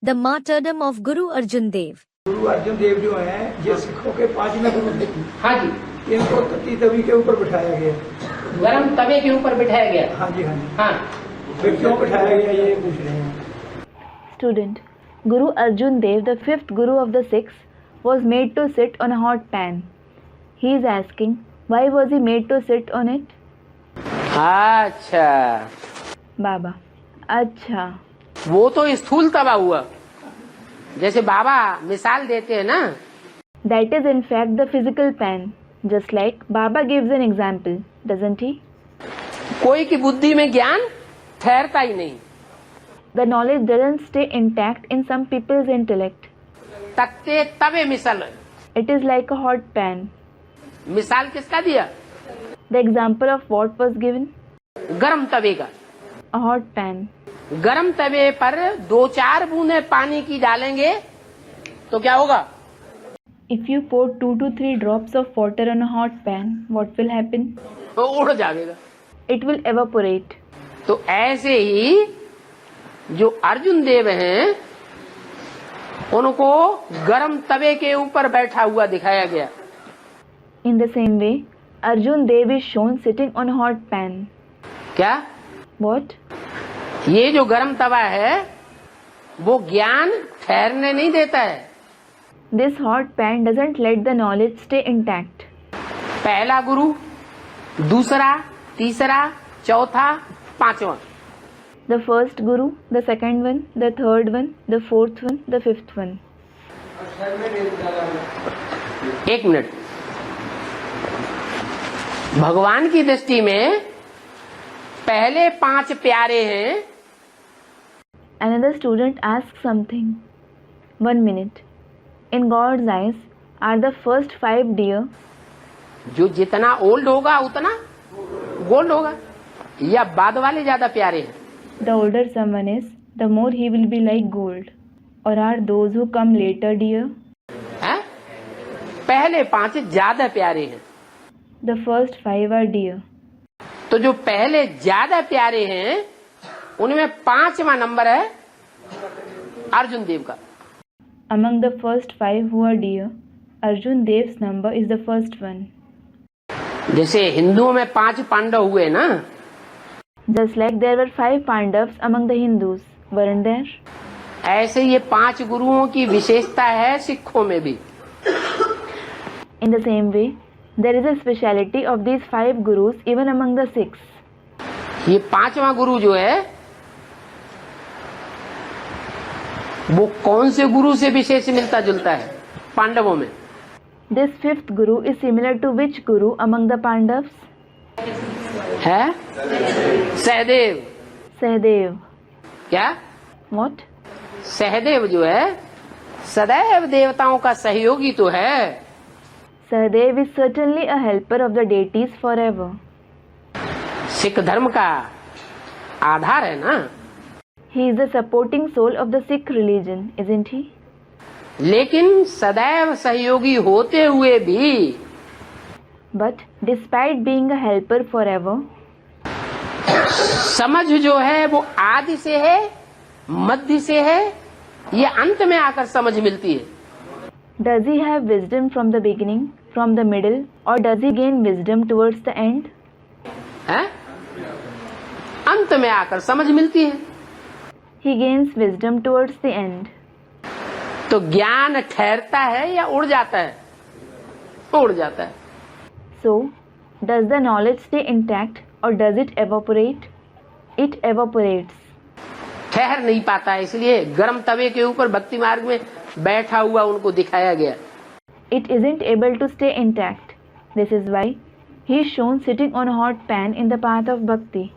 The martyrdom of Guru Arjan Dev. गुरु अर्जुन देव जो हैं ये सिखों के 5वें गुरु थे। हाँ जी। इनको तत्ती तवी के ऊपर बिठाया गया। गरम तवे के ऊपर बिठाया गया। हाँ जी हाँ जी। हाँ। फिर क्यों बिठाया गया ये पूछ रहे हैं। Student, Guru Arjan Dev, the fifth Guru of the six, was made to sit on a hot pan. He is asking, why was he made to sit on it? अच्छा। Baba, अच्छा। वो तो स्थूल तवा हुआ, जैसे बाबा मिसाल देते हैं ना। That is in fact the physical pan, just like Baba gives an example, doesn't he? कोई की बुद्धि में ज्ञान ठहरता ही नहीं। The knowledge doesn't stay intact in some people's intellect. तत्ते तवे मिसल। It is like a hot pan. मिसाल किसका दिया? The example of what was given? गरम तवे का। A hot pan. गरम तवे पर 2-4 बूंदे पानी की डालेंगे तो क्या होगा? If you pour 2 to 3 drops of water on a hot pan, what will happen? वो उड़ जाएगा। It will evaporate. तो ऐसे ही जो अर्जुन देव हैं उनको गरम तवे के ऊपर बैठा हुआ दिखाया गया। In the same way, Arjun Dev is shown sitting on a hot pan. क्या? What? ये जो गरम तवा है वो ज्ञान ठहरने नहीं देता है। This hot pan doesn't let the knowledge stay intact. पहला गुरु, दूसरा, तीसरा, चौथा, पांचवा। The first Guru, the second one, the third one, the fourth one, the fifth one. एक मिनट। भगवान की दृष्टि में पहले 5 प्यारे हैं। Another student asks something. 1 minute. In God's eyes, are the first 5 dear? जो जितना ओल्ड होगा उतना गोल्ड होगा, या बाद वाले ज्यादा प्यारे हैं? The older someone is, the more he will be like gold. Or are those who come later dear? हैं? पहले 5 ज्यादा प्यारे हैं। The first 5 are dear. तो जो पहले ज्यादा प्यारे हैं उनमें 5वां नंबर है अर्जुन देव का। Among the first 5 who are dear, Arjun Dev's number is the first one. जैसे हिंदुओं में 5 पांडव हुए ना, Just like there were 5 Pandavas among the Hindus, weren't there? ऐसे ये 5 गुरुओं की विशेषता है सिखों में भी। In the same way, there is a speciality of these 5 Gurus even among the 6. ये 5वां गुरु जो है वो कौन से गुरु से विशेष मिलता जुलता है पांडवों में? This 5th Guru is similar to which Guru among the Pandavas? है सहदेव। Sahadev. क्या? What? सहदेव जो है सदैव देवताओं का सहयोगी तो है। Sahadev is certainly a helper of the deities forever. Sikh धर्म का आधार है ना। He is the supporting soul of the Sikh religion, isn't he? लेकिन सदैव सहयोगी होते हुए भी But despite being a helper forever, समझ जो है वो आदि से है, मध्य से है, ये अंत में आकर समझ मिलती है। does he have wisdom from the beginning, from the middle, or does he gain wisdom towards the end? है? अंत में आकर समझ मिलती है। He gains wisdom towards the end. तो ज्ञान ठहरता है या उड़ जाता है? उड़ जाता है। So, does the knowledge stay intact or does it evaporate? It evaporates. ठहर नहीं पाता है, इसलिए गर्म तवे के ऊपर भक्ति मार्ग में बैठा हुआ उनको दिखाया गया। It isn't able to stay intact. This is why he is shown sitting on a hot pan in the path of bhakti.